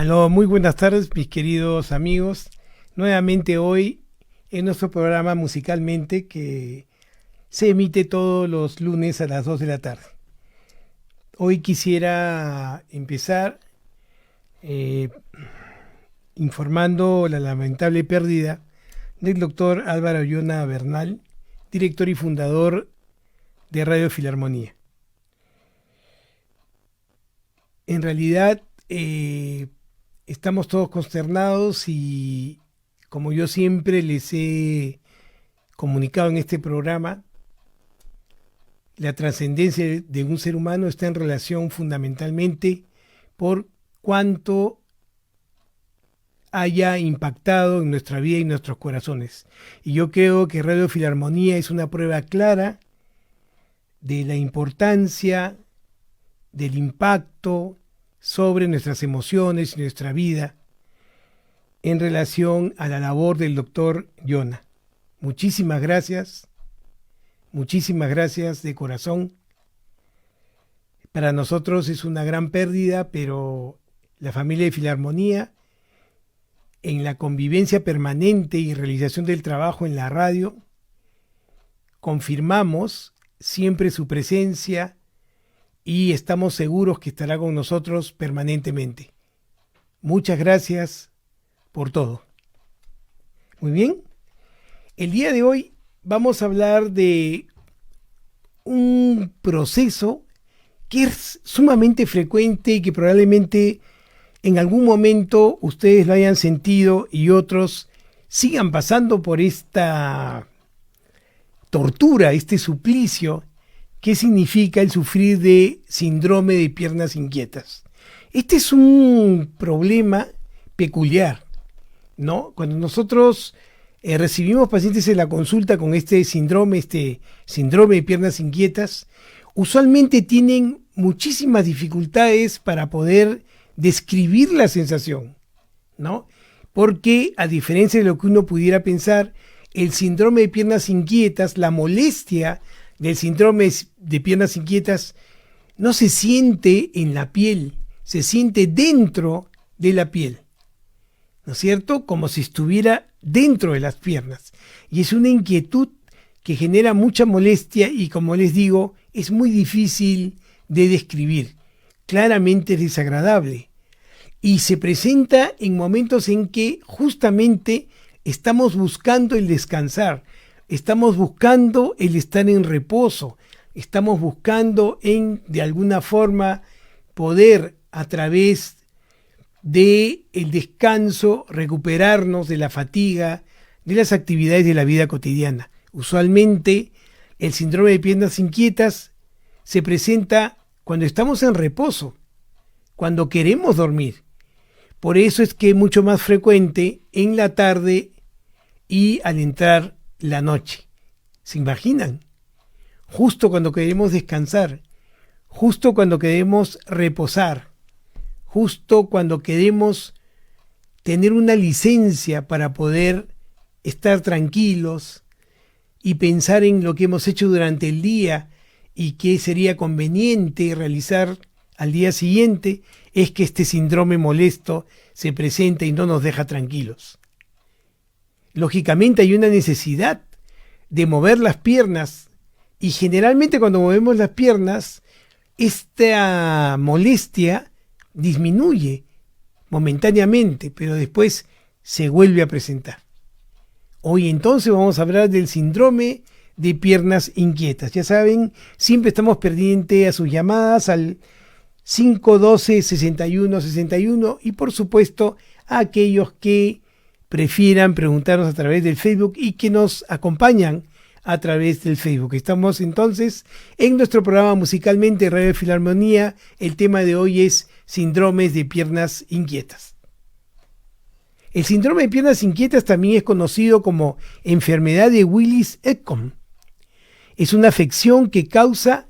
Aló, muy buenas tardes, mis queridos amigos. Nuevamente hoy en nuestro programa Musicalmente, que se emite todos los lunes a las 2 de la tarde. Hoy quisiera empezar eh, informando la lamentable pérdida del doctor Álvaro Ollona Bernal, director y fundador de Radio Filarmonía. En realidad, estamos todos consternados y, como yo siempre les he comunicado en este programa, la trascendencia de un ser humano está en relación fundamentalmente por cuánto haya impactado en nuestra vida y nuestros corazones. Y yo creo que Radio Filarmonía es una prueba clara de la importancia, del impacto sobre nuestras emociones y nuestra vida en relación a la labor del doctor Ollona. Muchísimas gracias de corazón. Para nosotros es una gran pérdida, pero la familia de Filarmonía, en la convivencia permanente y realización del trabajo en la radio, confirmamos siempre su presencia y estamos seguros que estará con nosotros permanentemente. Muchas gracias por todo. Muy bien, el día de hoy vamos a hablar de un proceso que es sumamente frecuente y que probablemente en algún momento ustedes lo hayan sentido y otros sigan pasando por esta tortura, este suplicio. ¿Qué significa el sufrir de síndrome de piernas inquietas? Este es un problema peculiar, ¿no? Cuando nosotros recibimos pacientes en la consulta con este síndrome de piernas inquietas, usualmente tienen muchísimas dificultades para poder describir la sensación, ¿no? Porque, a diferencia de lo que uno pudiera pensar, el síndrome de piernas inquietas, la molestia del síndrome de piernas inquietas no se siente en la piel, se siente dentro de la piel, ¿no es cierto? Como si estuviera dentro de las piernas. Y es una inquietud que genera mucha molestia y, como les digo, es muy difícil de describir. Claramente es desagradable. Y se presenta en momentos en que justamente estamos buscando el descansar, estamos buscando el estar en reposo, estamos buscando de alguna forma poder a través de el descanso recuperarnos de la fatiga, de las actividades de la vida cotidiana. Usualmente el síndrome de piernas inquietas se presenta cuando estamos en reposo, cuando queremos dormir. Por eso es que es mucho más frecuente en la tarde y al entrar la noche. ¿Se imaginan? Justo cuando queremos descansar, justo cuando queremos reposar, justo cuando queremos tener una licencia para poder estar tranquilos y pensar en lo que hemos hecho durante el día y qué sería conveniente realizar al día siguiente, es que este síndrome molesto se presenta y no nos deja tranquilos. Lógicamente hay una necesidad de mover las piernas y generalmente cuando movemos las piernas esta molestia disminuye momentáneamente, pero después se vuelve a presentar. Hoy entonces vamos a hablar del síndrome de piernas inquietas. Ya saben, siempre estamos pendientes a sus llamadas al 512-6161 y por supuesto a aquellos que prefieran preguntarnos a través del Facebook y que nos acompañan a través del Facebook. Estamos entonces en nuestro programa Musicalmente Radio Filarmonía. El tema de hoy es síndromes de piernas inquietas. El síndrome de piernas inquietas también es conocido como enfermedad de Willis-Ekman. Es una afección que causa,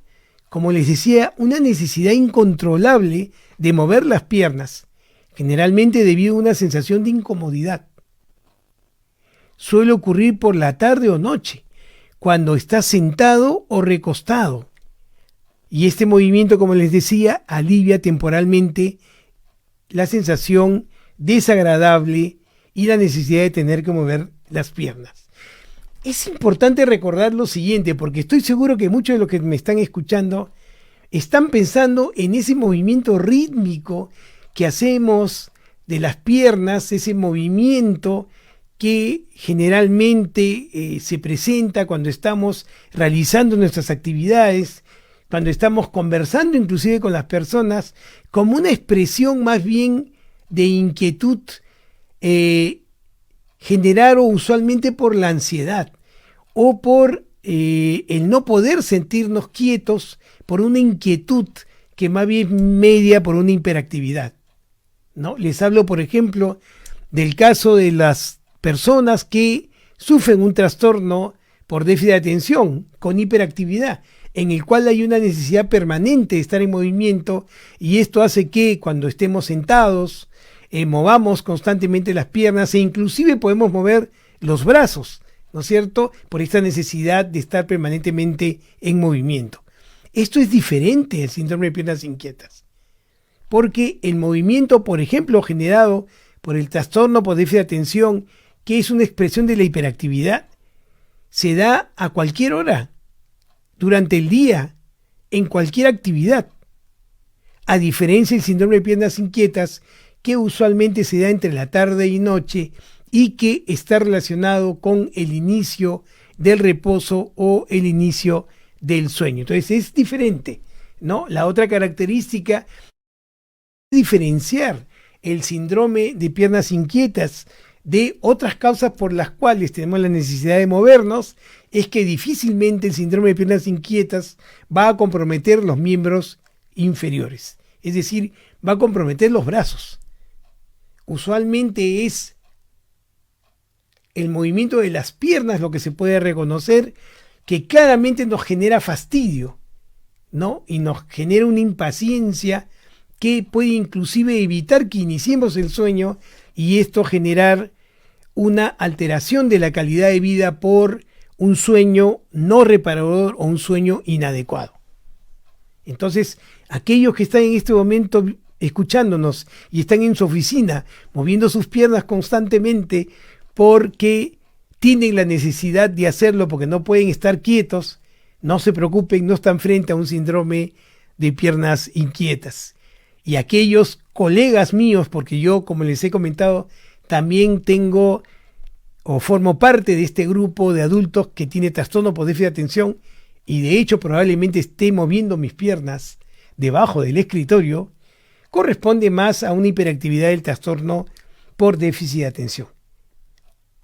como les decía, una necesidad incontrolable de mover las piernas, generalmente debido a una sensación de incomodidad. Suele ocurrir por la tarde o noche, cuando estás sentado o recostado. Y este movimiento, como les decía, alivia temporalmente la sensación desagradable y la necesidad de tener que mover las piernas. Es importante recordar lo siguiente, porque estoy seguro que muchos de los que me están escuchando están pensando en ese movimiento rítmico que hacemos de las piernas, ese movimiento que generalmente se presenta cuando estamos realizando nuestras actividades, cuando estamos conversando inclusive con las personas, como una expresión más bien de inquietud generado usualmente por la ansiedad o por el no poder sentirnos quietos, por una inquietud que más bien media por una hiperactividad, ¿no? Les hablo, por ejemplo, del caso de las personas que sufren un trastorno por déficit de atención con hiperactividad, en el cual hay una necesidad permanente de estar en movimiento, y esto hace que cuando estemos sentados movamos constantemente las piernas e inclusive podemos mover los brazos, ¿no es cierto?, por esta necesidad de estar permanentemente en movimiento. Esto es diferente del síndrome de piernas inquietas, porque el movimiento, por ejemplo, generado por el trastorno por déficit de atención, que es una expresión de la hiperactividad, se da a cualquier hora, durante el día, en cualquier actividad, a diferencia del síndrome de piernas inquietas, que usualmente se da entre la tarde y noche y que está relacionado con el inicio del reposo o el inicio del sueño. Entonces es diferente, ¿no? La otra característica es diferenciar el síndrome de piernas inquietas de otras causas por las cuales tenemos la necesidad de movernos, es que difícilmente el síndrome de piernas inquietas va a comprometer los miembros inferiores, es decir, va a comprometer los brazos. Usualmente es el movimiento de las piernas lo que se puede reconocer, que claramente nos genera fastidio, ¿no? Y nos genera una impaciencia que puede inclusive evitar que iniciemos el sueño, y esto generar una alteración de la calidad de vida por un sueño no reparador o un sueño inadecuado. Entonces, aquellos que están en este momento escuchándonos y están en su oficina moviendo sus piernas constantemente porque tienen la necesidad de hacerlo porque no pueden estar quietos, no se preocupen, no están frente a un síndrome de piernas inquietas. Y aquellos colegas míos, porque yo, como les he comentado, también tengo o formo parte de este grupo de adultos que tiene trastorno por déficit de atención, y de hecho probablemente esté moviendo mis piernas debajo del escritorio, corresponde más a una hiperactividad del trastorno por déficit de atención.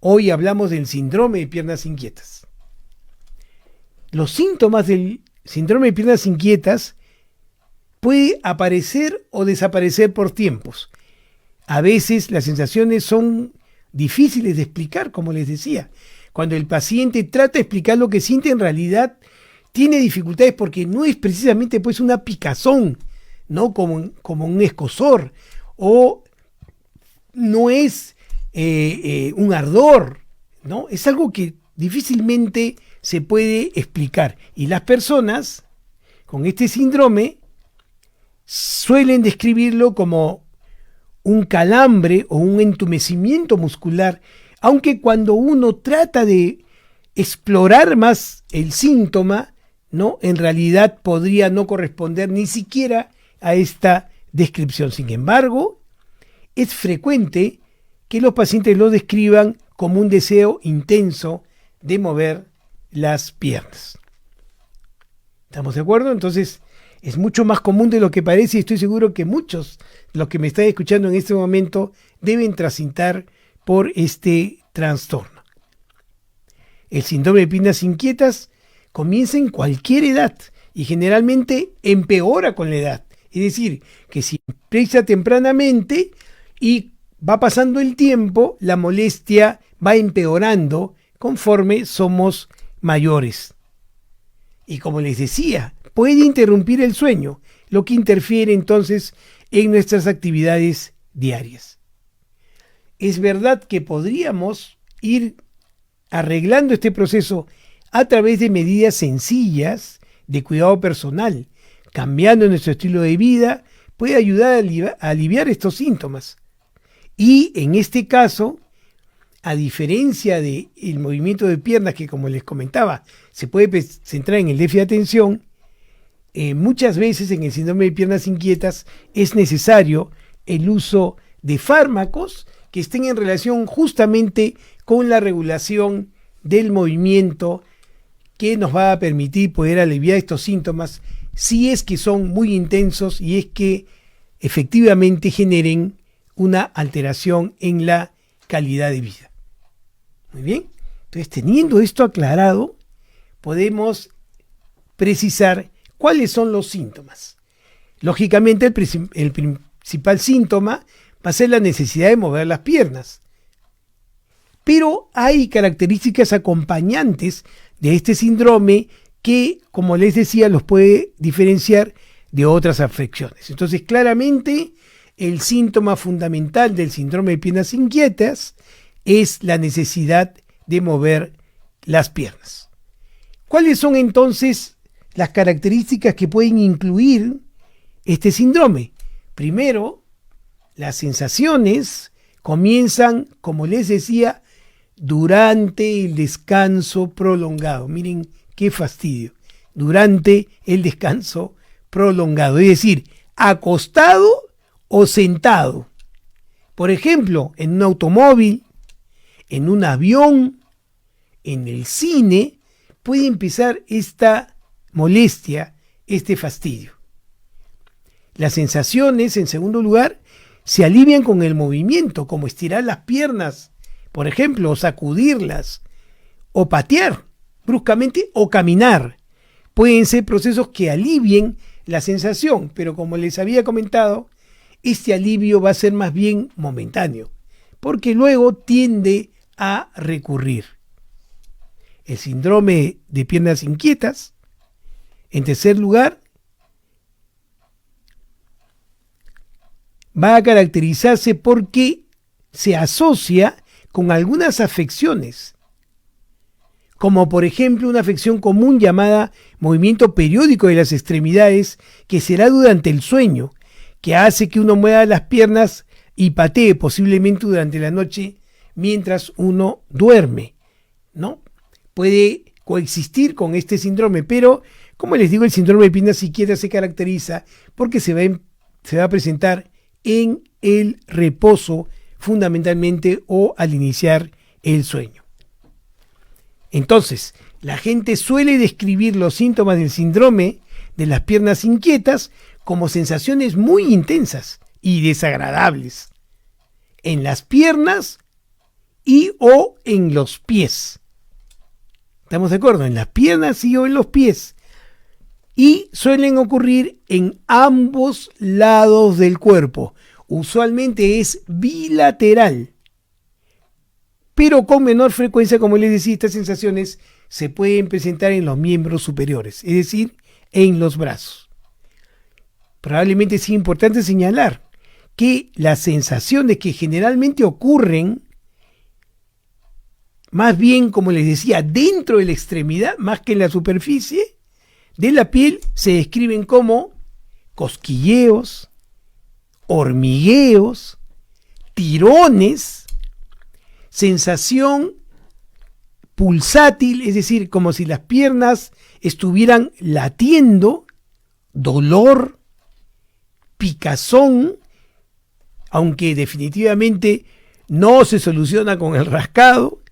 Hoy hablamos del síndrome de piernas inquietas. Los síntomas del síndrome de piernas inquietas puede aparecer o desaparecer por tiempos. A veces las sensaciones son difíciles de explicar, como les decía. Cuando el paciente trata de explicar lo que siente, en realidad tiene dificultades porque no es precisamente pues una picazón, ¿no? Como un escozor, o no es un ardor, ¿no? Es algo que difícilmente se puede explicar. Y las personas con este síndrome suelen describirlo como un calambre o un entumecimiento muscular, aunque cuando uno trata de explorar más el síntoma, ¿no?, en realidad podría no corresponder ni siquiera a esta descripción. Sin embargo, es frecuente que los pacientes lo describan como un deseo intenso de mover las piernas. ¿Estamos de acuerdo? Entonces, es mucho más común de lo que parece, y estoy seguro que muchos de los que me están escuchando en este momento deben transitar por este trastorno. El síndrome de piernas inquietas comienza en cualquier edad y generalmente empeora con la edad. Es decir, que si empieza tempranamente y va pasando el tiempo, la molestia va empeorando conforme somos mayores. Y como les decía, puede interrumpir el sueño, lo que interfiere entonces en nuestras actividades diarias. Es verdad que podríamos ir arreglando este proceso a través de medidas sencillas de cuidado personal, cambiando nuestro estilo de vida puede ayudar a aliviar estos síntomas. Y en este caso, a diferencia del movimiento de piernas, que como les comentaba, se puede centrar en el déficit de atención, muchas veces en el síndrome de piernas inquietas es necesario el uso de fármacos que estén en relación justamente con la regulación del movimiento, que nos va a permitir poder aliviar estos síntomas si es que son muy intensos y es que efectivamente generen una alteración en la calidad de vida. Muy bien, entonces teniendo esto aclarado, podemos precisar cuáles son los síntomas. Lógicamente el principal síntoma va a ser la necesidad de mover las piernas. Pero hay características acompañantes de este síndrome que, como les decía, los puede diferenciar de otras afecciones. Entonces, claramente, el síntoma fundamental del síndrome de piernas inquietas es la necesidad de mover las piernas. ¿Cuáles son entonces las características que pueden incluir este síndrome? Primero, las sensaciones comienzan, como les decía, durante el descanso prolongado. Miren qué fastidio. Durante el descanso prolongado, es decir, acostado o sentado. Por ejemplo, en un automóvil, en un avión, en el cine, puede empezar esta molestia, este fastidio. Las sensaciones, en segundo lugar, se alivian con el movimiento, como estirar las piernas, por ejemplo, o sacudirlas, o patear bruscamente, o caminar. Pueden ser procesos que alivien la sensación, pero como les había comentado, este alivio va a ser más bien momentáneo, porque luego tiende a recurrir. El síndrome de piernas inquietas, en tercer lugar, va a caracterizarse porque se asocia con algunas afecciones, como por ejemplo una afección común llamada movimiento periódico de las extremidades, que será durante el sueño, que hace que uno mueva las piernas y patee posiblemente durante la noche mientras uno duerme, ¿no? Puede coexistir con este síndrome, pero como les digo, el síndrome de piernas inquietas se caracteriza porque se va a presentar en el reposo fundamentalmente o al iniciar el sueño. Entonces, la gente suele describir los síntomas del síndrome de las piernas inquietas como sensaciones muy intensas y desagradables en las piernas y o en los pies. ¿Estamos de acuerdo? En las piernas y o en los pies. Y suelen ocurrir en ambos lados del cuerpo. Usualmente es bilateral. Pero con menor frecuencia, como les decía, estas sensaciones se pueden presentar en los miembros superiores, es decir, en los brazos. Probablemente es importante señalar que las sensaciones que generalmente ocurren, más bien, como les decía, dentro de la extremidad, más que en la superficie de la piel, se describen como cosquilleos, hormigueos, tirones, sensación pulsátil, es decir, como si las piernas estuvieran latiendo, dolor, picazón, aunque definitivamente no se soluciona con el rascado,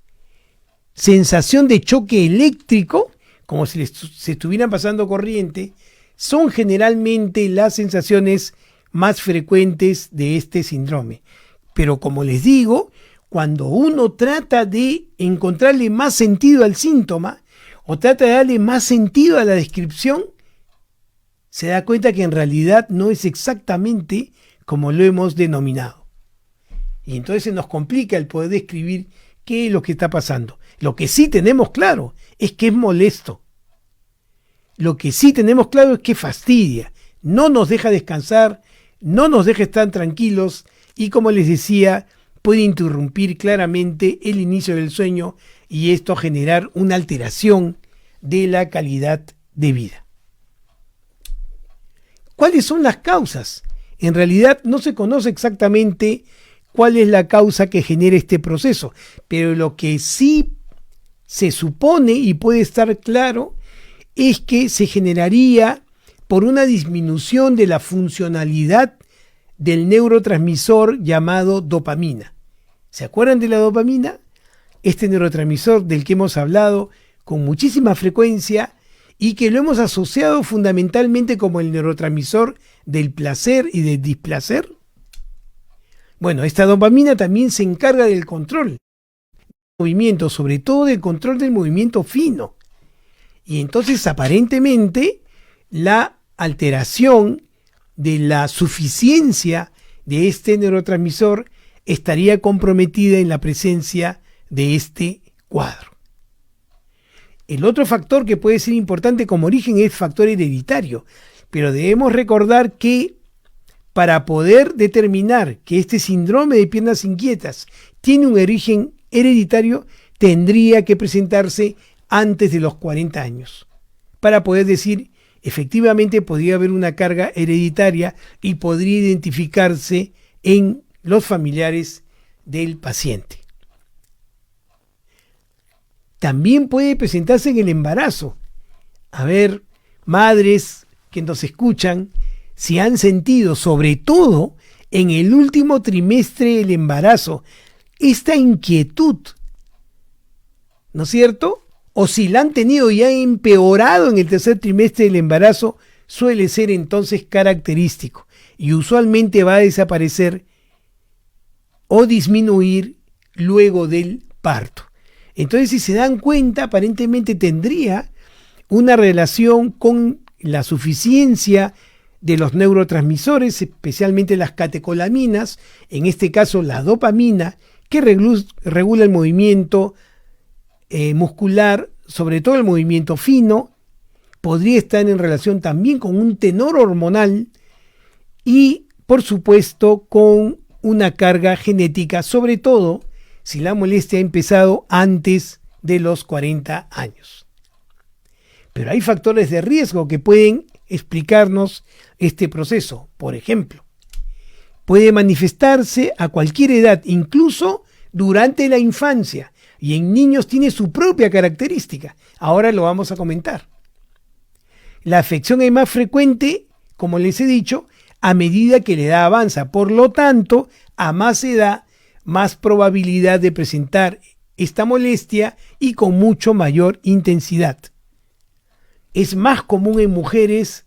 sensación de choque eléctrico, como si se estuvieran pasando corriente, son generalmente las sensaciones más frecuentes de este síndrome. Pero como les digo, cuando uno trata de encontrarle más sentido al síntoma o trata de darle más sentido a la descripción, se da cuenta que en realidad no es exactamente como lo hemos denominado. Y entonces se nos complica el poder describir qué es lo que está pasando. Lo que sí tenemos claro es que es molesto. Lo que sí tenemos claro es que fastidia, no nos deja descansar, no nos deja estar tranquilos y, como les decía, puede interrumpir claramente el inicio del sueño y esto generar una alteración de la calidad de vida. ¿Cuáles son las causas? En realidad no se conoce exactamente cuál es la causa que genera este proceso, pero lo que sí se supone y puede estar claro es que se generaría por una disminución de la funcionalidad del neurotransmisor llamado dopamina. ¿Se acuerdan de la dopamina? Este neurotransmisor del que hemos hablado con muchísima frecuencia y que lo hemos asociado fundamentalmente como el neurotransmisor del placer y del displacer. Bueno, esta dopamina también se encarga del control del movimiento, sobre todo del control del movimiento fino. Y entonces aparentemente la alteración de la suficiencia de este neurotransmisor estaría comprometida en la presencia de este cuadro. El otro factor que puede ser importante como origen es el factor hereditario, pero debemos recordar que para poder determinar que este síndrome de piernas inquietas tiene un origen hereditario, tendría que presentarse antes de los 40 años, para poder decir efectivamente podría haber una carga hereditaria y podría identificarse en los familiares del paciente. También puede presentarse en el embarazo. A ver, madres que nos escuchan, si han sentido, sobre todo en el último trimestre del embarazo, esta inquietud, ¿no es cierto? O si la han tenido y ha empeorado en el tercer trimestre del embarazo, suele ser entonces característico y usualmente va a desaparecer o disminuir luego del parto. Entonces, si se dan cuenta, aparentemente tendría una relación con la suficiencia de los neurotransmisores, especialmente las catecolaminas, en este caso la dopamina, que regula el movimiento muscular, sobre todo el movimiento fino. Podría estar en relación también con un tenor hormonal y, por supuesto, con una carga genética, sobre todo si la molestia ha empezado antes de los 40 años. Pero hay factores de riesgo que pueden explicarnos este proceso. Por ejemplo, puede manifestarse a cualquier edad, incluso durante la infancia, y en niños tiene su propia característica. Ahora lo vamos a comentar. La afección es más frecuente, como les he dicho, a medida que la edad avanza. Por lo tanto, a más edad, más probabilidad de presentar esta molestia y con mucho mayor intensidad. Es más común en mujeres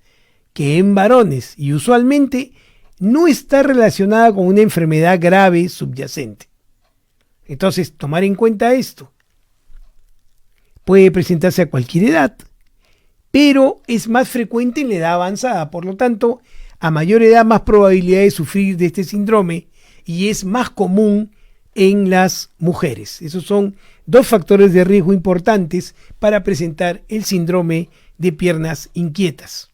que en varones y usualmente no está relacionada con una enfermedad grave subyacente. Entonces, tomar en cuenta esto. Puede presentarse a cualquier edad, pero es más frecuente en la edad avanzada. Por lo tanto, a mayor edad, más probabilidad de sufrir de este síndrome y es más común en las mujeres. Esos son dos factores de riesgo importantes para presentar el síndrome de piernas inquietas.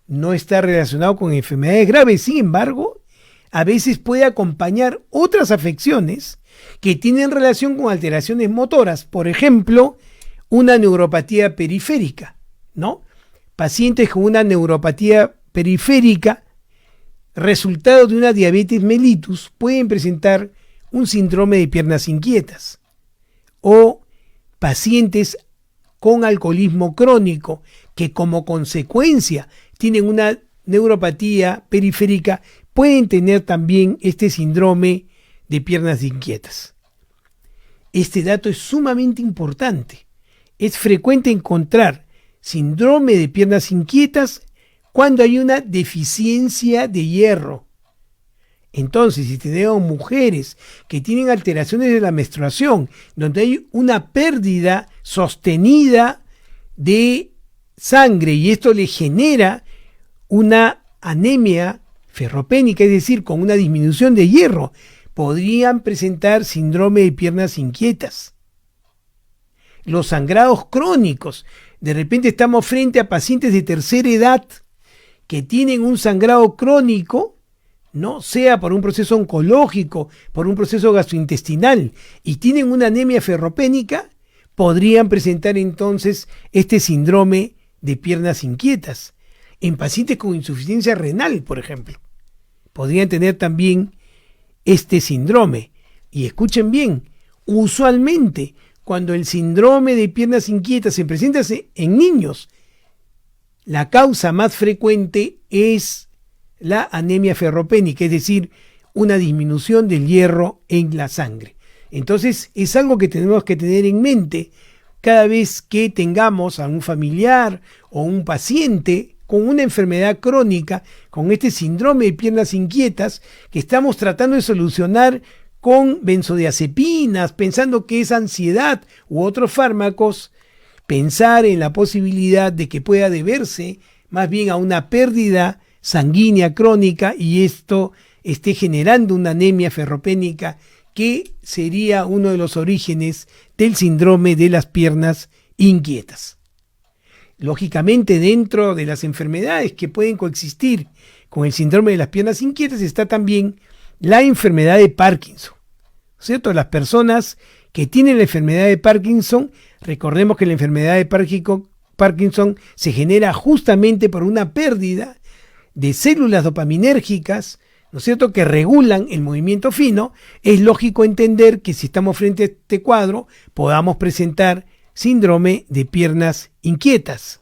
No está relacionado con enfermedades graves, sin embargo, a veces puede acompañar otras afecciones que tienen relación con alteraciones motoras, por ejemplo, una neuropatía periférica, ¿no? Pacientes con una neuropatía periférica, resultado de una diabetes mellitus, pueden presentar un síndrome de piernas inquietas. O pacientes con alcoholismo crónico que como consecuencia tienen una neuropatía periférica pueden tener también este síndrome de piernas inquietas. Este dato es sumamente importante. Es frecuente encontrar síndrome de piernas inquietas cuando hay una deficiencia de hierro. Entonces, si tenemos mujeres que tienen alteraciones de la menstruación, donde hay una pérdida sostenida de sangre y esto le genera una anemia ferropénica, es decir, con una disminución de hierro, podrían presentar síndrome de piernas inquietas. Los sangrados crónicos, de repente estamos frente a pacientes de tercera edad que tienen un sangrado crónico, no sea por un proceso oncológico, por un proceso gastrointestinal, y tienen una anemia ferropénica, podrían presentar entonces este síndrome de piernas inquietas en pacientes con insuficiencia renal, por ejemplo. podrían tener también este síndrome. Y escuchen bien, usualmente cuando el síndrome de piernas inquietas se presenta en niños, la causa más frecuente es la anemia ferropénica, es decir, una disminución del hierro en la sangre. Entonces es algo que tenemos que tener en mente cada vez que tengamos a un familiar o un paciente con una enfermedad crónica, con este síndrome de piernas inquietas, que estamos tratando de solucionar con benzodiazepinas, pensando que es ansiedad u otros fármacos, pensar en la posibilidad de que pueda deberse más bien a una pérdida sanguínea crónica y esto esté generando una anemia ferropénica que sería uno de los orígenes del síndrome de las piernas inquietas. Lógicamente, dentro de las enfermedades que pueden coexistir con el síndrome de las piernas inquietas está también la enfermedad de Parkinson, ¿cierto? Las personas que tienen la enfermedad de Parkinson, recordemos que la enfermedad de Parkinson se genera justamente por una pérdida de células dopaminérgicas, ¿no es cierto?, que regulan el movimiento fino. Es lógico entender que si estamos frente a este cuadro, podamos presentar síndrome de piernas inquietas.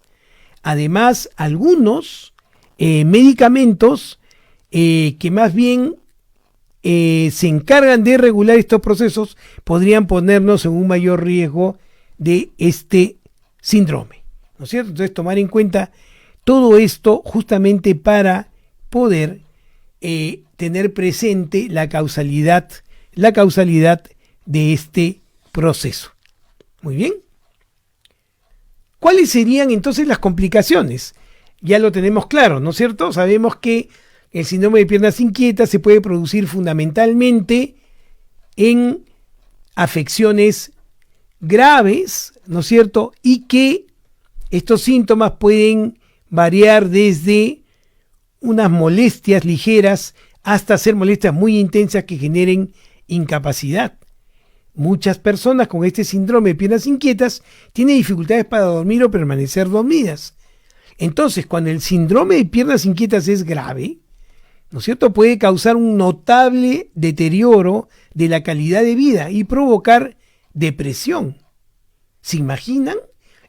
Además, algunos medicamentos que más bien se encargan de regular estos procesos podrían ponernos en un mayor riesgo de este síndrome, ¿no es cierto? Entonces, tomar en cuenta todo esto justamente para poder tener presente la causalidad de este proceso. Muy bien. ¿Cuáles serían entonces las complicaciones? Ya lo tenemos claro, ¿no es cierto? Sabemos que el síndrome de piernas inquietas se puede producir fundamentalmente en afecciones graves, ¿no es cierto? Y que estos síntomas pueden variar desde unas molestias ligeras hasta ser molestias muy intensas que generen incapacidad. Muchas personas con este síndrome de piernas inquietas tienen dificultades para dormir o permanecer dormidas. Entonces, cuando el síndrome de piernas inquietas es grave, ¿no es cierto?, puede causar un notable deterioro de la calidad de vida y provocar depresión. ¿Se imaginan?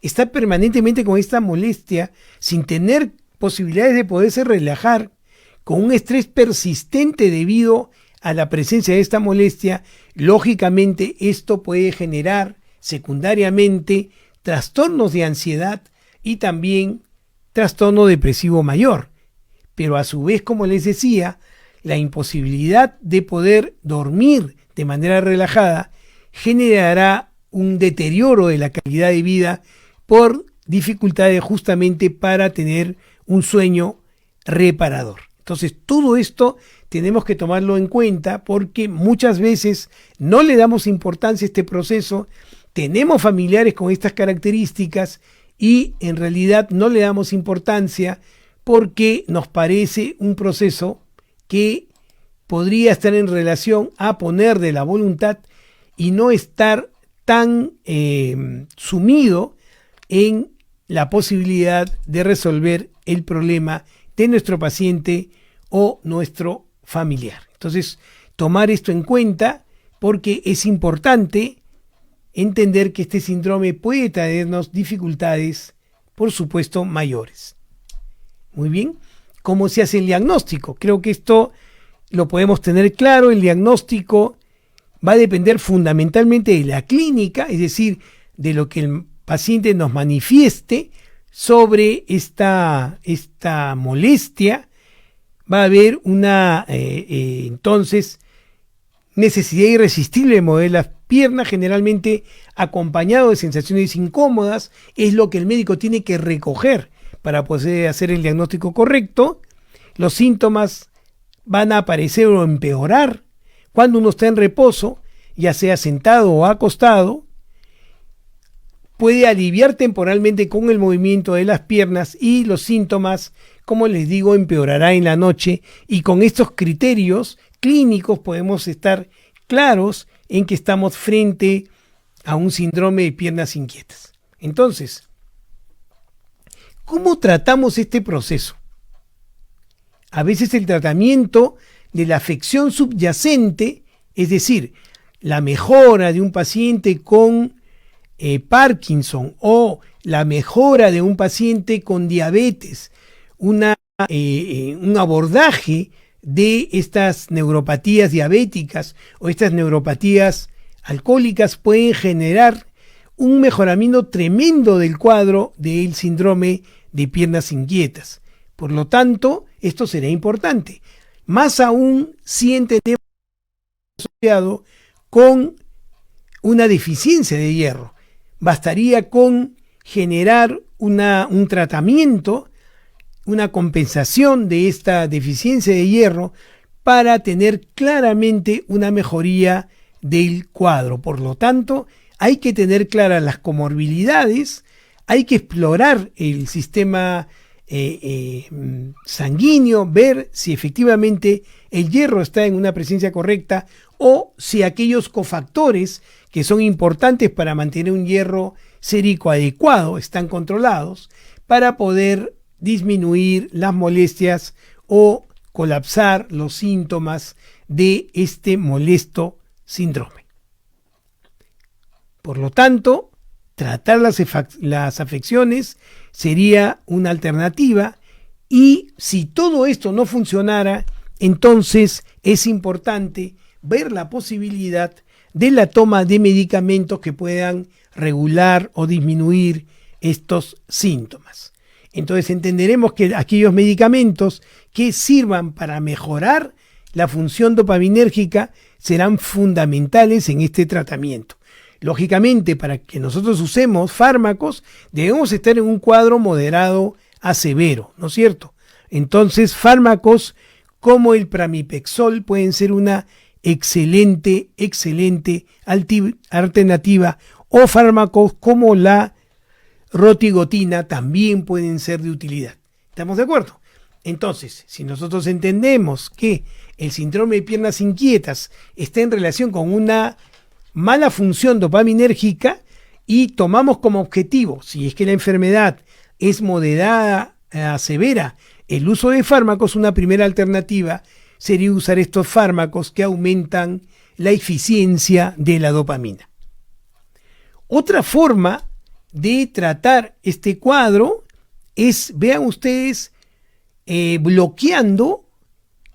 Estar permanentemente con esta molestia sin tener posibilidades de poderse relajar, con un estrés persistente debido a la presencia de esta molestia. Lógicamente esto puede generar secundariamente trastornos de ansiedad y también trastorno depresivo mayor. Pero a su vez, como les decía, la imposibilidad de poder dormir de manera relajada generará un deterioro de la calidad de vida por dificultades justamente para tener un sueño reparador. Entonces, todo esto tenemos que tomarlo en cuenta porque muchas veces no le damos importancia a este proceso, tenemos familiares con estas características y en realidad no le damos importancia porque nos parece un proceso que podría estar en relación a poner de la voluntad y no estar tan sumido en la posibilidad de resolver el problema de nuestro paciente o nuestro familiar. Entonces, tomar esto en cuenta porque es importante entender que este síndrome puede traernos dificultades, por supuesto, mayores. Muy bien, ¿cómo se hace el diagnóstico? Creo que esto lo podemos tener claro. El diagnóstico va a depender fundamentalmente de la clínica, es decir, de lo que el paciente nos manifieste sobre esta molestia. Va a haber una entonces necesidad irresistible de mover las piernas, generalmente acompañado de sensaciones incómodas. Es lo que el médico tiene que recoger para poder hacer el diagnóstico correcto. Los síntomas van a aparecer o empeorar cuando uno está en reposo, ya sea sentado o acostado. Puede aliviar temporalmente con el movimiento de las piernas y los síntomas, como les digo, empeorará en la noche, y con estos criterios clínicos podemos estar claros en que estamos frente a un síndrome de piernas inquietas. Entonces, ¿cómo tratamos este proceso? a veces el tratamiento de la afección subyacente, es decir, la mejora de un paciente con Parkinson o la mejora de un paciente con diabetes, un abordaje de estas neuropatías diabéticas o estas neuropatías alcohólicas pueden generar un mejoramiento tremendo del cuadro del síndrome de piernas inquietas. Por lo tanto, esto será importante. Más aún si entendemos asociado con una deficiencia de hierro. Bastaría con generar un tratamiento, una compensación de esta deficiencia de hierro para tener claramente una mejoría del cuadro. Por lo tanto, hay que tener claras las comorbilidades, hay que explorar el sistema sanguíneo, ver si efectivamente el hierro está en una presencia correcta o si aquellos cofactores que son importantes para mantener un hierro sérico adecuado están controlados para poder disminuir las molestias o colapsar los síntomas de este molesto síndrome. Por lo tanto, tratar las afecciones sería una alternativa, y si todo esto no funcionara, entonces es importante ver la posibilidad de la toma de medicamentos que puedan regular o disminuir estos síntomas. Entonces entenderemos que aquellos medicamentos que sirvan para mejorar la función dopaminérgica serán fundamentales en este tratamiento. Lógicamente, para que nosotros usemos fármacos, debemos estar en un cuadro moderado a severo, ¿no es cierto? Entonces, fármacos como el pramipexol pueden ser una excelente alternativa, o fármacos como la rotigotina también pueden ser de utilidad. ¿Estamos de acuerdo? Entonces, si nosotros entendemos que el síndrome de piernas inquietas está en relación con una mala función dopaminérgica y tomamos como objetivo, si es que la enfermedad es moderada a severa, el uso de fármacos, una primera alternativa sería usar estos fármacos que aumentan la eficiencia de la dopamina. Otra forma de tratar este cuadro es, vean ustedes, bloqueando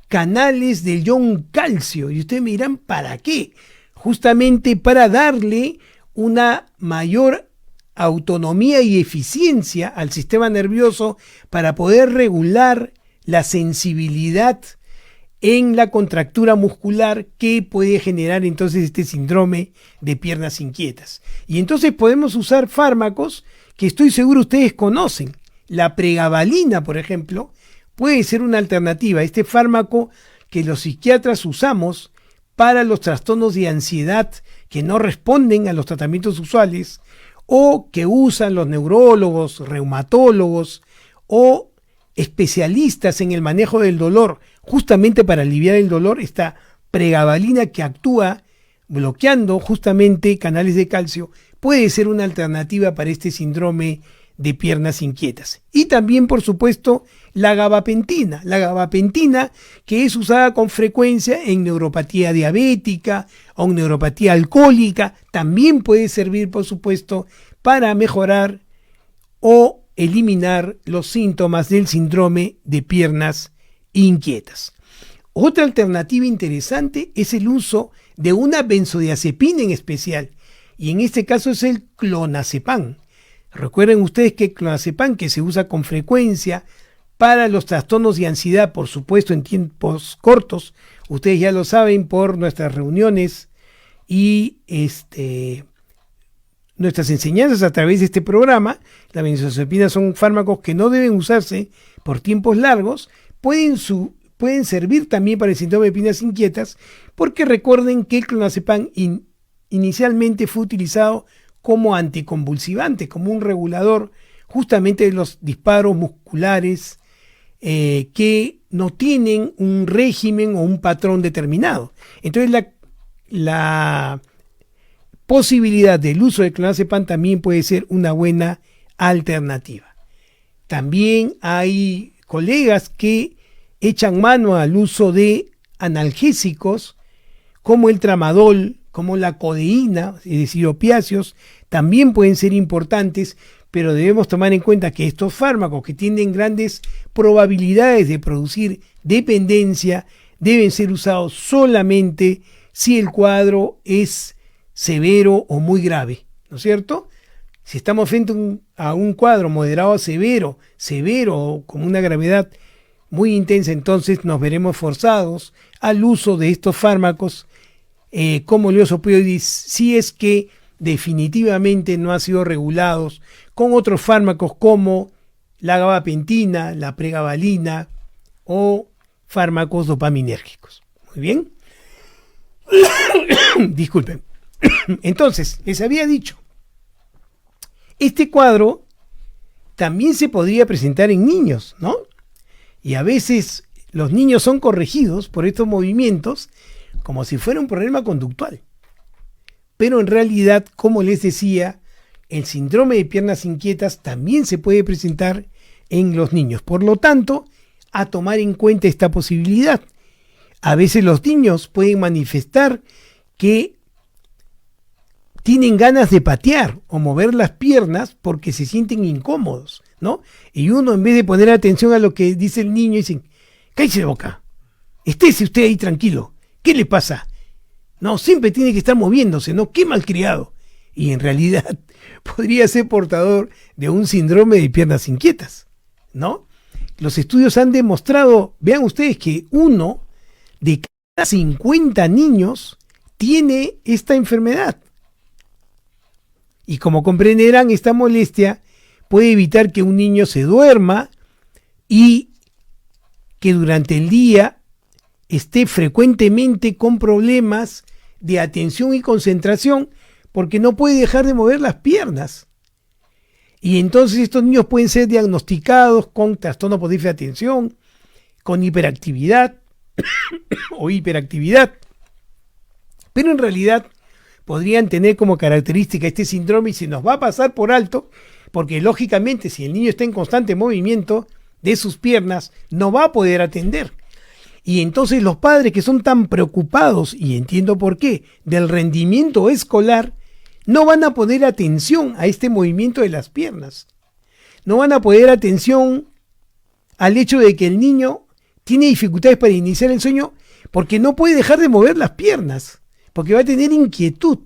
canales del ion calcio. Y ustedes me dirán, ¿para qué? Justamente para darle una mayor autonomía y eficiencia al sistema nervioso para poder regular la sensibilidad en la contractura muscular que puede generar entonces este síndrome de piernas inquietas. Y entonces podemos usar fármacos que estoy seguro ustedes conocen. La pregabalina, por ejemplo, puede ser una alternativa. Este fármaco que los psiquiatras usamos para los trastornos de ansiedad que no responden a los tratamientos usuales, o que usan los neurólogos, reumatólogos o especialistas en el manejo del dolor, justamente para aliviar el dolor, esta pregabalina que actúa bloqueando justamente canales de calcio, puede ser una alternativa para este síndrome de piernas inquietas. Y también, por supuesto, la gabapentina que es usada con frecuencia en neuropatía diabética o en neuropatía alcohólica, también puede servir, por supuesto, para mejorar o eliminar los síntomas del síndrome de piernas inquietas. Otra alternativa interesante es el uso de una benzodiazepina en especial, y en este caso es el clonazepam. Recuerden ustedes que el clonazepam, que se usa con frecuencia para los trastornos de ansiedad, por supuesto en tiempos cortos, ustedes ya lo saben por nuestras reuniones y nuestras enseñanzas a través de este programa. La benzodiazepina son fármacos que no deben usarse por tiempos largos, pueden servir también para el síndrome de piernas inquietas, porque recuerden que el clonazepam inicialmente fue utilizado como anticonvulsivante, como un regulador justamente de los disparos musculares que no tienen un régimen o un patrón determinado. Entonces la posibilidad del uso del clonazepam también puede ser una buena alternativa. También hay colegas que echan mano al uso de analgésicos como el tramadol, como la codeína, es decir, opiáceos, también pueden ser importantes, pero debemos tomar en cuenta que estos fármacos que tienen grandes probabilidades de producir dependencia deben ser usados solamente si el cuadro es severo o muy grave, ¿no es cierto? Si estamos frente a un cuadro moderado a severo o con una gravedad muy intensa, entonces nos veremos forzados al uso de estos fármacos como los opioides, si es que definitivamente no han sido regulados con otros fármacos como la gabapentina, la pregabalina o fármacos dopaminérgicos. Muy bien. Disculpen. Entonces, les había dicho, este cuadro también se podría presentar en niños, ¿no? Y a veces los niños son corregidos por estos movimientos como si fuera un problema conductual. Pero en realidad, como les decía, el síndrome de piernas inquietas también se puede presentar en los niños. Por lo tanto, a tomar en cuenta esta posibilidad. A veces los niños pueden manifestar que tienen ganas de patear o mover las piernas porque se sienten incómodos, ¿no? Y uno, en vez de poner atención a lo que dice el niño, dicen, cállese de boca, estése usted ahí tranquilo, ¿qué le pasa? No, siempre tiene que estar moviéndose, ¿no? ¡Qué malcriado! Y en realidad podría ser portador de un síndrome de piernas inquietas, ¿no? Los estudios han demostrado, vean ustedes, que 1 de cada 50 niños tiene esta enfermedad. Y como comprenderán, esta molestia puede evitar que un niño se duerma y que durante el día esté frecuentemente con problemas de atención y concentración porque no puede dejar de mover las piernas. Y entonces estos niños pueden ser diagnosticados con trastorno por déficit de atención, con hiperactividad o hiperactividad. Pero en realidad podrían tener como característica este síndrome y se nos va a pasar por alto porque lógicamente si el niño está en constante movimiento de sus piernas no va a poder atender. Y entonces los padres que son tan preocupados, y entiendo por qué, del rendimiento escolar, no van a poner atención a este movimiento de las piernas. No van a poner atención al hecho de que el niño tiene dificultades para iniciar el sueño porque no puede dejar de mover las piernas, porque va a tener inquietud,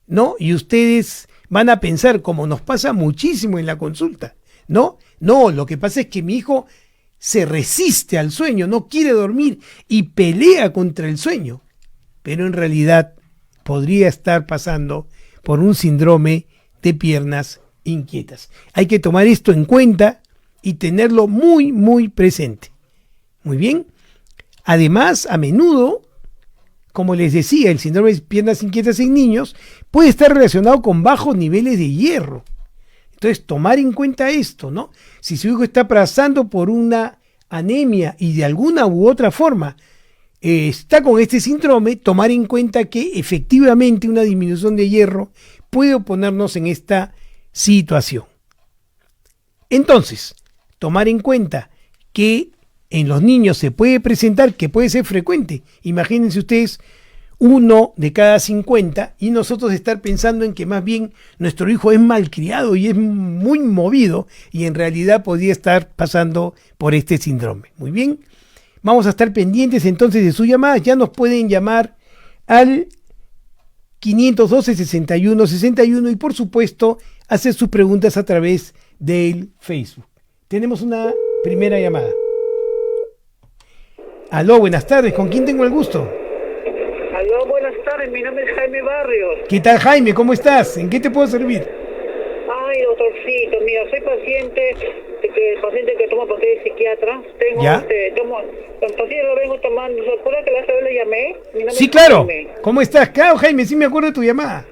¿no? Y ustedes van a pensar, como nos pasa muchísimo en la consulta, ¿no? No, lo que pasa es que mi hijo se resiste al sueño, no quiere dormir y pelea contra el sueño. Pero en realidad podría estar pasando por un síndrome de piernas inquietas. Hay que tomar esto en cuenta y tenerlo muy, muy presente. Muy bien. Además, a menudo, como les decía, el síndrome de piernas inquietas en niños puede estar relacionado con bajos niveles de hierro. Entonces, tomar en cuenta esto, ¿no? Si su hijo está pasando por una anemia y de alguna u otra forma está con este síndrome, tomar en cuenta que efectivamente una disminución de hierro puede ponernos en esta situación. Entonces, tomar en cuenta que en los niños se puede presentar, que puede ser frecuente. Imagínense ustedes 1 de cada 50 y nosotros estar pensando en que más bien nuestro hijo es malcriado y es muy movido y en realidad podría estar pasando por este síndrome. Muy bien, vamos a estar pendientes entonces de sus llamadas. Ya nos pueden llamar al 512-6161 y por supuesto hacer sus preguntas a través del Facebook. Tenemos una primera llamada. Aló, buenas tardes, ¿con quién tengo el gusto? Aló, buenas tardes, mi nombre es Jaime Barrios. ¿Qué tal, Jaime? ¿Cómo estás? ¿En qué te puedo servir? Ay, doctorcito, mira, soy paciente que toma pastillas de psiquiatra. ¿Ya? Las pastillas lo vengo tomando. ¿Se acuerda que la otra vez le llamé? Sí, claro. ¿Cómo estás? Claro, Jaime, sí me acuerdo de tu llamada.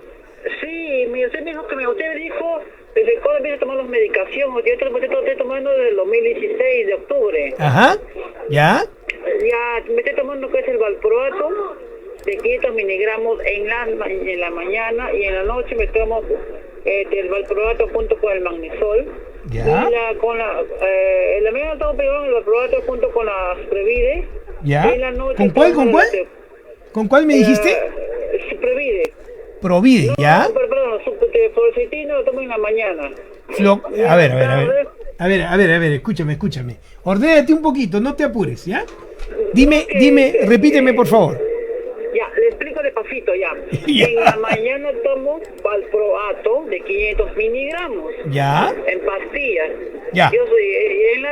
Sí, usted me dijo que usted me dijo desde cuándo empieza a tomar las medicaciones. Yo estoy tomando desde el 2016 de octubre. Ajá, ¿ya? Ya, me estoy tomando que es el valproato de 500 miligramos en la mañana y en la noche me tomo el valproato junto con el magnesol. Ya. Y en la mañana tomo primero el valproato junto con la Suprevide. Ya. Y en la noche ¿Con cuál? tomo ¿Con cuál? ¿Con cuál me dijiste? Suprevide. Provide, ¿ya? No, perdón, fluoxetina lo tomo en la mañana. A ver. A ver, escúchame. Ordénate un poquito, no te apures, ¿ya? Dime, repíteme por favor. Ya, le explico despacito ya. Ya. En la mañana tomo valproato de 500 miligramos. Ya. En pastillas. Ya. Yo soy en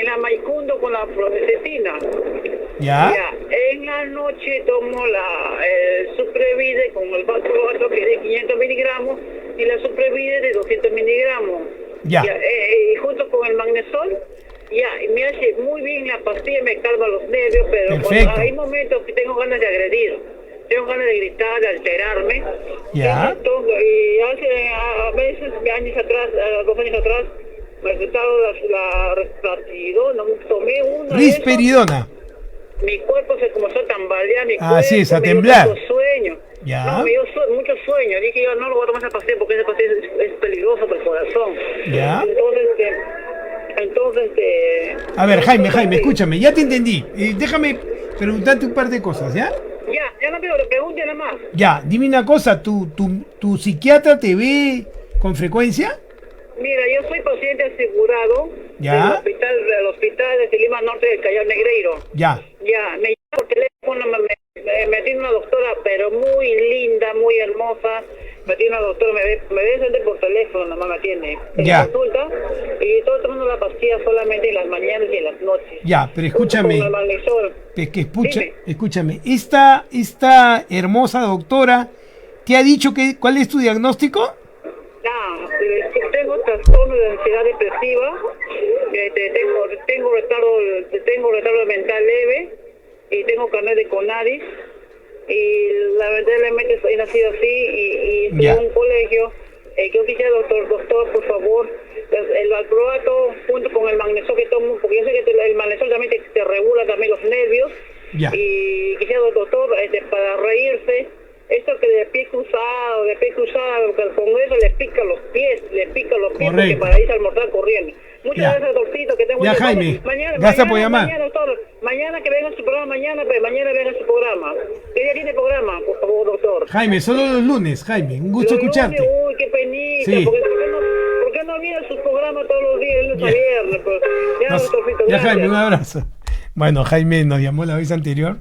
la maicundo con la fluoxetina. Ya. Ya. En la noche tomo la Suprevide con el valproato que es de 500 miligramos y la Suprevide de 200 miligramos. Ya. Y junto con el magnesol. Ya, y me hace muy bien la pastilla, me calma los nervios, pero Perfecto. hay momentos que tengo ganas de agredir, tengo ganas de gritar, de alterarme. Ya. Y a veces, años atrás, 2 años atrás, me resultaron la risperidona, tomé una. Risperidona. Mi cuerpo se comenzó a tambalear, mi cuerpo Así es, a me dio temblar. mucho sueño. Ya. No, me dio mucho sueño. Dije yo, no lo voy a tomar esa pastilla porque esa pastilla es peligrosa para el corazón. Ya. Entonces, A ver, Jaime, escúchame, ya te entendí. Déjame preguntarte un par de cosas, ¿ya? Ya no veo, le pregunte nada más. Ya, dime una cosa, ¿tu psiquiatra te ve con frecuencia? Mira, yo soy paciente asegurado Ya. del hospital de Lima Norte del Callao Negreiro. Ya. Ya, me llama por teléfono, me atiende una doctora, pero muy linda, muy hermosa. Me atiende una doctora, me ve siempre por teléfono, nada más me atiende. Ya. Consulta, y estoy tomando la pastilla solamente en las mañanas y en las noches. Ya, pero escúchame. Con el magnesol. Escucha, Dime. escúchame, esta hermosa doctora te ha dicho cuál es tu diagnóstico. Tengo trastorno de ansiedad depresiva, tengo retardo mental leve y tengo carnet de CONADIS y lamentablemente he nacido así y estoy Ya. en un colegio. Yo quisiera, doctor, por favor, el valproato junto con el magnesol que tomo, porque yo sé que el magnesol también te regula también los nervios. Ya. Y quisiera, doctor, para reírse, esto que de pie cruzado, porque al Congreso le pica los pies, porque Correcto. para irse a almorzar corriendo. Muchas Ya. gracias, doctorcito, que tengo Ya, mucho Jaime, gusto. gracias por llamar. Mañana que venga su programa, mañana venga su programa. ¿Qué día tiene programa, por favor, doctor? Jaime, solo los lunes, Jaime, un gusto Los escucharte. lunes, uy, qué penita, Sí. ¿por qué no viene sus programas todos los días, lunes a Ya. viernes? Pues? Ya, doctorcito, Ya, gracias. Jaime, un abrazo. Bueno, Jaime nos llamó la vez anterior.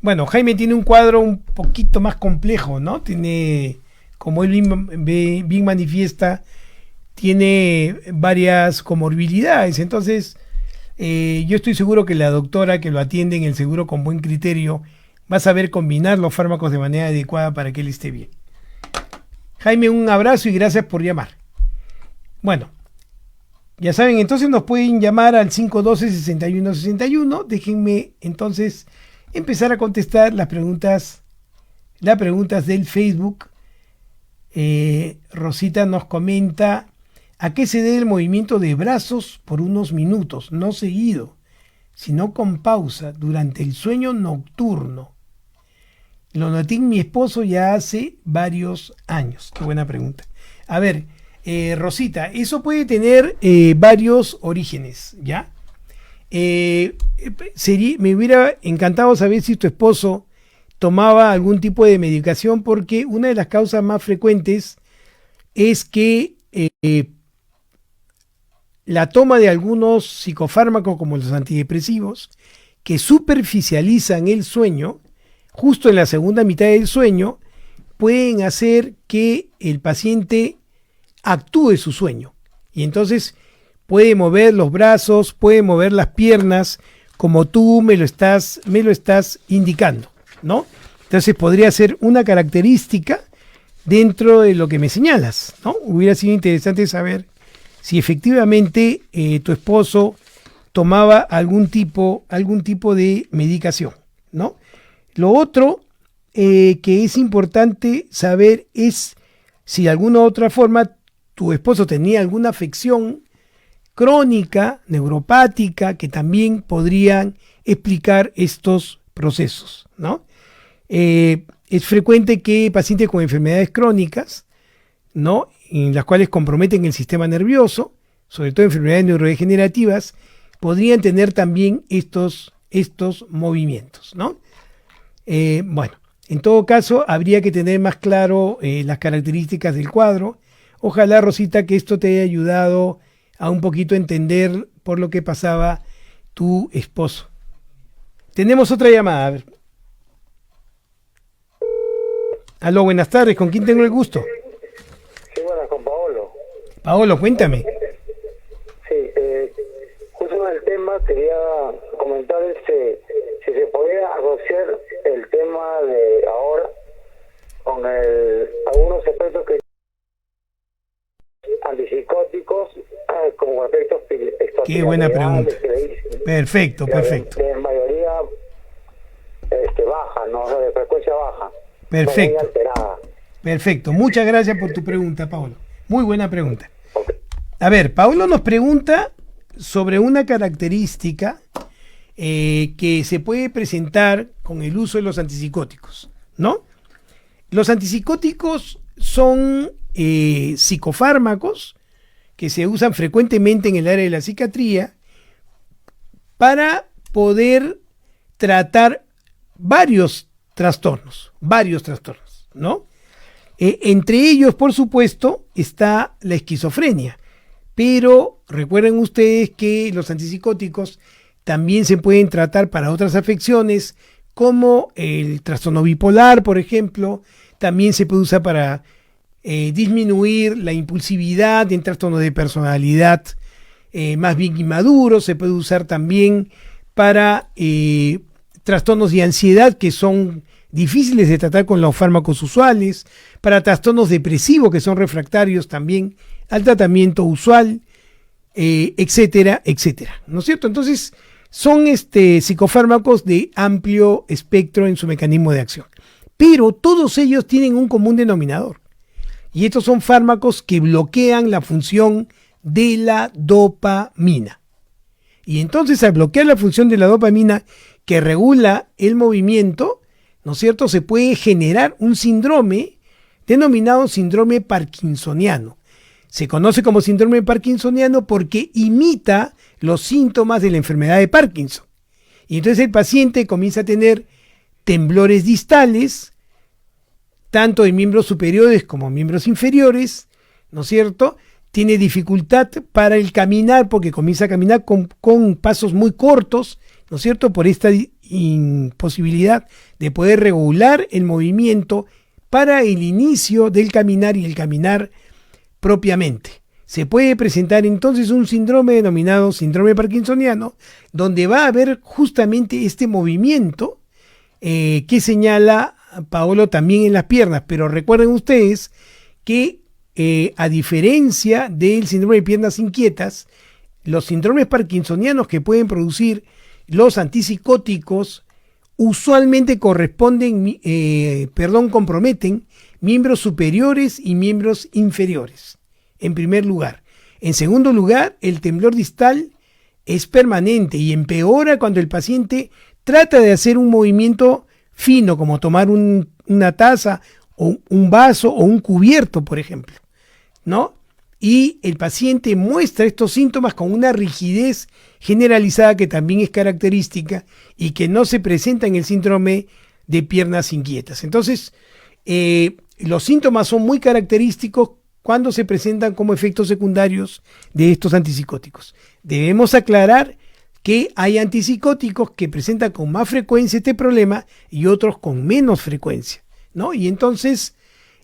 Bueno, Jaime tiene un cuadro un poquito más complejo, ¿no? Tiene, como él bien manifiesta, tiene varias comorbilidades. Entonces, yo estoy seguro que la doctora que lo atiende en el seguro con buen criterio va a saber combinar los fármacos de manera adecuada para que él esté bien. Jaime, un abrazo y gracias por llamar. Bueno, ya saben, entonces nos pueden llamar al 512-6161. Déjenme entonces empezar a contestar las preguntas del Facebook. Rosita nos comenta: ¿a qué se debe el movimiento de brazos por unos minutos, no seguido, sino con pausa, durante el sueño nocturno? Lo noté en mi esposo ya hace varios años. Qué buena pregunta. A ver, Rosita, eso puede tener varios orígenes, ¿ya? Me hubiera encantado saber si tu esposo tomaba algún tipo de medicación, porque una de las causas más frecuentes es que la toma de algunos psicofármacos como los antidepresivos, que superficializan el sueño, justo en la segunda mitad del sueño, pueden hacer que el paciente actúe su sueño. Y entonces puede mover los brazos, puede mover las piernas, como tú me lo estás indicando, ¿no? Entonces podría ser una característica dentro de lo que me señalas, ¿no? Hubiera sido interesante saber si efectivamente tu esposo tomaba algún tipo de medicación, ¿no? Lo otro que es importante saber es si de alguna u otra forma tu esposo tenía alguna afección crónica, neuropática, que también podrían explicar estos procesos, ¿no? Es frecuente que pacientes con enfermedades crónicas, ¿no?, en las cuales comprometen el sistema nervioso, sobre todo enfermedades neurodegenerativas, podrían tener también estos movimientos, ¿no? Bueno, en todo caso, habría que tener más claro las características del cuadro. Ojalá, Rosita, que esto te haya ayudado a un poquito entender por lo que pasaba tu esposo. Tenemos otra llamada, a ver. Aló, buenas tardes, ¿con quién tengo el gusto? Sí, buenas, con Paolo. Paolo, cuéntame. Sí, justo en el tema quería comentar si se podía asociar el tema de ahora con algunos efectos que antipsicóticos como efectos Qué buena pregunta. Perfecto. De mayoría baja, no, o sea, de frecuencia baja. Perfecto. No muy alterada. Perfecto. Muchas gracias por tu pregunta, Paolo. Muy buena pregunta. Okay. A ver, Paolo nos pregunta sobre una característica que se puede presentar con el uso de los antipsicóticos, ¿no? Los antipsicóticos son psicofármacos que se usan frecuentemente en el área de la psiquiatría para poder tratar varios trastornos, ¿no? Entre ellos, por supuesto, está la esquizofrenia, pero recuerden ustedes que los antipsicóticos también se pueden tratar para otras afecciones, como el trastorno bipolar, por ejemplo. También se puede usar para disminuir la impulsividad en trastornos de personalidad más bien inmaduros. Se puede usar también para trastornos de ansiedad que son difíciles de tratar con los fármacos usuales, para trastornos depresivos que son refractarios también al tratamiento usual, etcétera, etcétera, ¿no es cierto? Entonces, son psicofármacos de amplio espectro en su mecanismo de acción. Pero todos ellos tienen un común denominador. Y estos son fármacos que bloquean la función de la dopamina. Y entonces, al bloquear la función de la dopamina que regula el movimiento, ¿no es cierto?, se puede generar un síndrome denominado síndrome parkinsoniano. Se conoce como síndrome parkinsoniano porque imita los síntomas de la enfermedad de Parkinson. Y entonces el paciente comienza a tener temblores distales, tanto en miembros superiores como en miembros inferiores, ¿no es cierto? Tiene dificultad para el caminar porque comienza a caminar con pasos muy cortos, ¿no es cierto? Por esta imposibilidad de poder regular el movimiento para el inicio del caminar y el caminar propiamente. Se puede presentar entonces un síndrome denominado síndrome parkinsoniano, donde va a haber justamente este movimiento que señala Paolo también en las piernas. Pero recuerden ustedes que a diferencia del síndrome de piernas inquietas, los síndromes parkinsonianos que pueden producir los antipsicóticos usualmente comprometen miembros superiores y miembros inferiores, en primer lugar. En segundo lugar, el temblor distal es permanente y empeora cuando el paciente trata de hacer un movimiento fino, como tomar una taza o un vaso o un cubierto, por ejemplo, ¿no? Y el paciente muestra estos síntomas con una rigidez generalizada que también es característica y que no se presenta en el síndrome de piernas inquietas. Entonces, los síntomas son muy característicos cuando se presentan como efectos secundarios de estos antipsicóticos. Debemos aclarar que hay antipsicóticos que presentan con más frecuencia este problema y otros con menos frecuencia, ¿no? Y entonces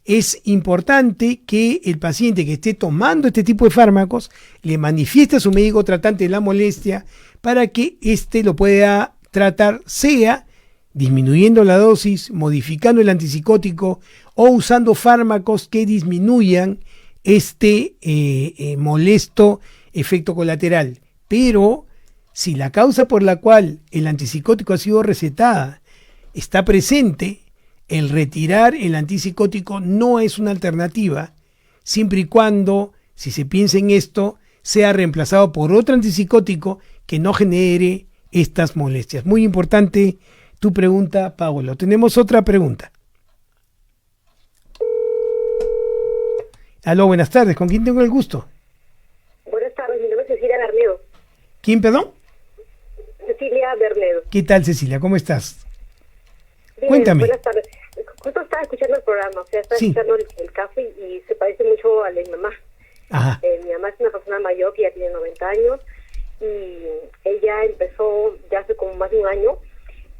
es importante que el paciente que esté tomando este tipo de fármacos le manifieste a su médico tratante la molestia para que éste lo pueda tratar, sea disminuyendo la dosis, modificando el antipsicótico o usando fármacos que disminuyan este molesto efecto colateral. Pero si la causa por la cual el antipsicótico ha sido recetada está presente, el retirar el antipsicótico no es una alternativa, siempre y cuando, si se piensa en esto, sea reemplazado por otro antipsicótico que no genere estas molestias. Muy importante tu pregunta, Paolo. Tenemos otra pregunta. Aló, buenas tardes. ¿Con quién tengo el gusto? Buenas tardes, ¿Quién, perdón? Cecilia Bernedo. ¿Qué tal, Cecilia? ¿Cómo estás? Bien, Cuéntame. buenas tardes. Justo estaba escuchando el programa, o sea, estaba Sí. escuchando el caso y se parece mucho a la de mi mamá. Ajá. Mi mamá es una persona mayor que ya tiene 90 años y ella empezó ya hace como más de un año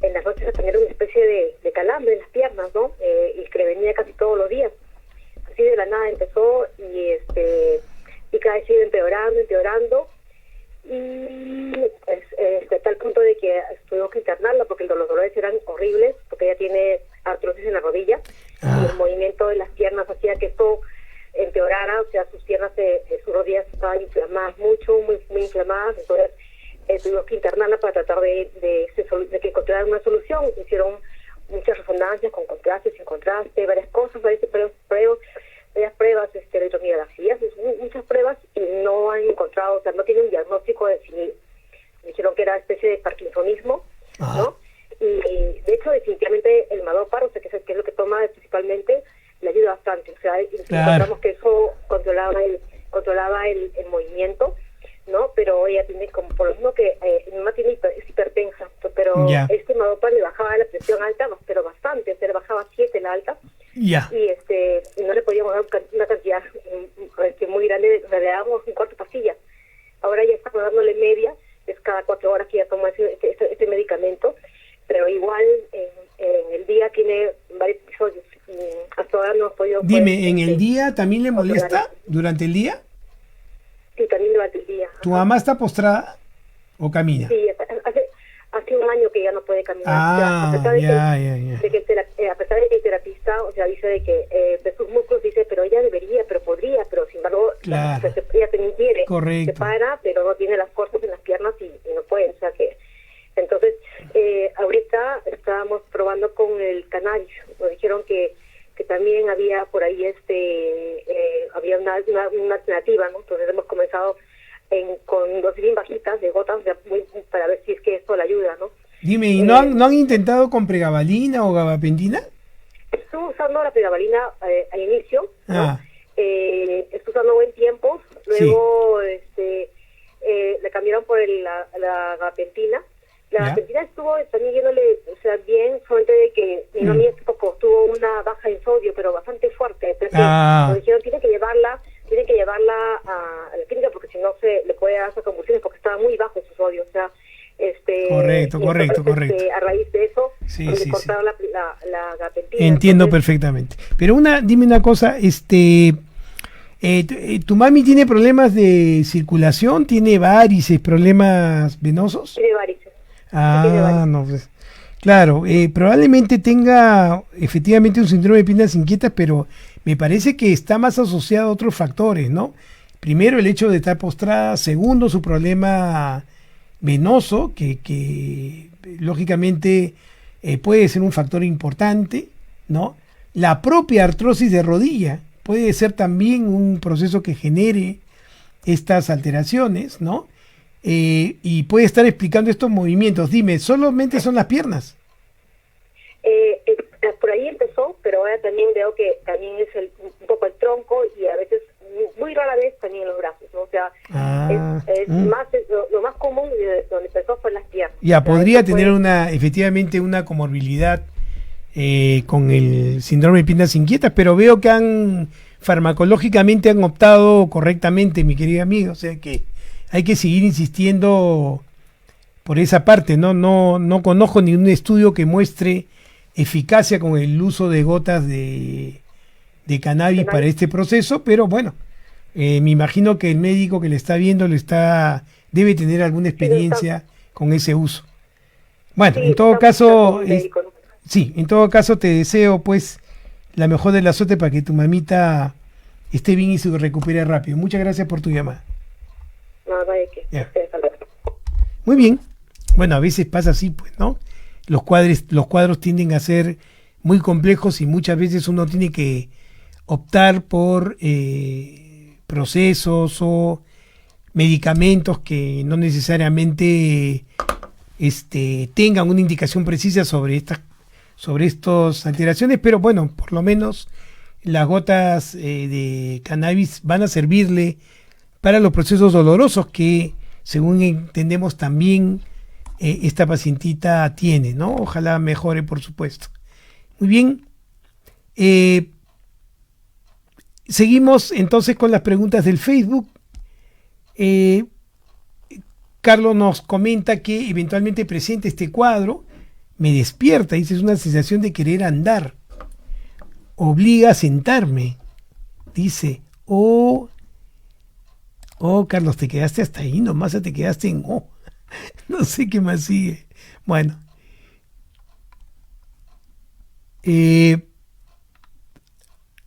en las noches a tener una especie de calambre en las piernas, ¿no? Y que le venía casi todos los días. Así de la nada empezó y cada vez sigue empeorando y a tal punto de que tuvimos que internarla porque los dolores eran horribles, porque ella tiene artrosis en la rodilla y el movimiento de las piernas hacía que esto empeorara, o sea, sus piernas, sus rodillas estaban inflamadas mucho, muy inflamadas, entonces tuvimos que internarla para tratar de que encontraran una solución. Hicieron muchas resonancias con contraste, sin contraste, varias cosas, varias pruebas, electromiografías, muchas pruebas y no han encontrado, o sea, no tienen un diagnóstico definido. Dijeron que era especie de parkinsonismo, ¿no? Y de hecho, definitivamente el Madopar, o sea, que es lo que toma principalmente, le ayuda bastante. O sea, encontramos que eso controlaba el movimiento, ¿no? Pero ella tiene como, por lo mismo que mi mamá es hipertensa, pero este Madopar le bajaba la presión alta, pero bastante, o sea, le bajaba 7 la alta. Y no le podíamos dar una cantidad muy grande, le dábamos un cuarto pastilla. Ahora ya estamos dándole media, es cada 4 horas que ella toma este medicamento, pero igual en el día tiene varios episodios. Hasta ahora no hemos podido... Dime, ¿en el día también le molesta? ¿Durante el día? Sí, también durante el día. ¿Tu mamá está postrada o camina? Sí, hace un año que ya no puede caminar. A pesar de que el terapista, o sea, dice de que de sus músculos dice, pero ella debería, pero podría, pero sin embargo, claro. Ella también quiere. Correcto. Se para, pero no tiene las fuerzas en las piernas y no puede, o sea que... Entonces, ahorita estábamos probando con el cannabis. Nos dijeron que también había por ahí había una alternativa, ¿no? Entonces hemos comenzado con dosis bien bajitas de gotas para ver si es que esto le ayuda, ¿no? Dime, ¿y no han intentado con pregabalina o gabapentina? Estuve usando la pregabalina al inicio, ¿no? Estuve usando buen tiempo, luego le cambiaron por la gabapentina. La gabapentina estuvo también yéndole, o sea, bien, solamente de que mi mamá poco tuvo una baja en sodio, pero bastante fuerte. Entonces nos dijeron, tiene que llevarla a la clínica porque si no se le puede dar convulsiones porque estaba muy bajo su sodio, o sea, correcto. A raíz de eso, cortaron la gabapentina. Entiendo perfectamente. Pero dime una cosa, ¿tu mami tiene problemas de circulación? ¿Tiene varices, problemas venosos? Tiene varices. No, pues, claro, probablemente tenga efectivamente un síndrome de piernas inquietas, pero me parece que está más asociado a otros factores, ¿no? Primero, el hecho de estar postrada. Segundo, su problema venoso, que lógicamente puede ser un factor importante, ¿no? La propia artrosis de rodilla puede ser también un proceso que genere estas alteraciones, ¿no? Y puede estar explicando estos movimientos. Dime, ¿solamente son las piernas? Por ahí empezó, pero ahora también veo que también es un poco el tronco y a veces, muy rara vez, también los brazos, ¿no? O sea, lo más común de donde empezó fue las piernas. Ya, podría tener efectivamente una comorbilidad con el síndrome de piernas inquietas, pero veo que farmacológicamente han optado correctamente, mi querida amiga, o sea que hay que seguir insistiendo por esa parte, ¿no? No conozco ningún estudio que muestre eficacia con el uso de gotas de cannabis para este proceso, pero bueno, me imagino que el médico que le está viendo debe tener alguna experiencia con ese uso. Bueno, en todo caso, en todo caso te deseo pues la mejor de la suerte para que tu mamita esté bien y se recupere rápido. Muchas gracias por tu llamada. Muy bien. Bueno, a veces pasa así, pues, ¿no? Los cuadros tienden a ser muy complejos y muchas veces uno tiene que optar por procesos o medicamentos que no necesariamente tengan una indicación precisa sobre estas alteraciones, pero bueno, por lo menos las gotas de cannabis van a servirle para los procesos dolorosos que según entendemos, también esta pacientita tiene, ¿no? Ojalá mejore, por supuesto. Muy bien. Seguimos entonces con las preguntas del Facebook. Carlos nos comenta que eventualmente presenta este cuadro, me despierta, dice, es una sensación de querer andar, obliga a sentarme, dice, oh Carlos, te quedaste hasta ahí, nomás te quedaste en no sé qué más sigue. Bueno,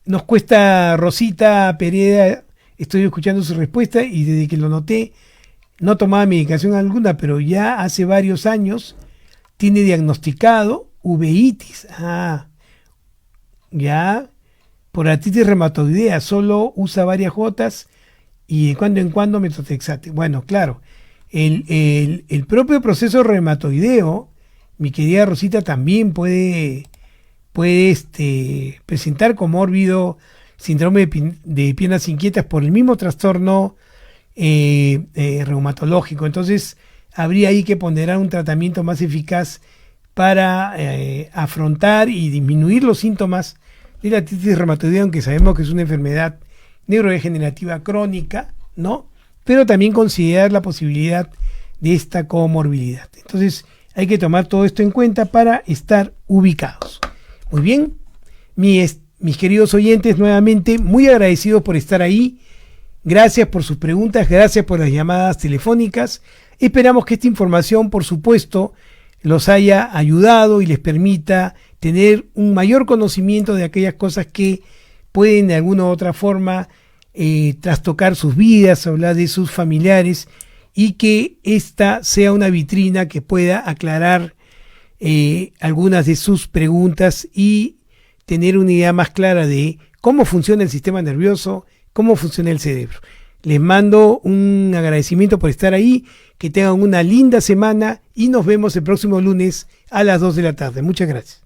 nos cuesta Rosita Pereda, estoy escuchando su respuesta y desde que lo noté no tomaba medicación alguna, pero ya hace varios años tiene diagnosticado uveitis. Ya, por artritis reumatoidea, solo usa varias gotas y de cuando en cuando metotrexate. Bueno, claro, el propio proceso reumatoideo, mi querida Rosita, también puede presentar comórbido síndrome de piernas inquietas por el mismo trastorno reumatológico. Entonces habría ahí que ponderar un tratamiento más eficaz para afrontar y disminuir los síntomas de la artritis reumatoidea, aunque sabemos que es una enfermedad neurodegenerativa crónica, ¿no? Pero también considerar la posibilidad de esta comorbilidad. Entonces hay que tomar todo esto en cuenta para estar ubicados. Muy bien, mis queridos oyentes, nuevamente muy agradecidos por estar ahí. Gracias por sus preguntas, gracias por las llamadas telefónicas. Esperamos que esta información, por supuesto, los haya ayudado y les permita tener un mayor conocimiento de aquellas cosas que pueden de alguna u otra forma trastocar sus vidas, hablar de sus familiares, y que esta sea una vitrina que pueda aclarar algunas de sus preguntas y tener una idea más clara de cómo funciona el sistema nervioso, cómo funciona el cerebro. Les mando un agradecimiento por estar ahí, que tengan una linda semana y nos vemos el próximo lunes a las 2 de la tarde. Muchas gracias.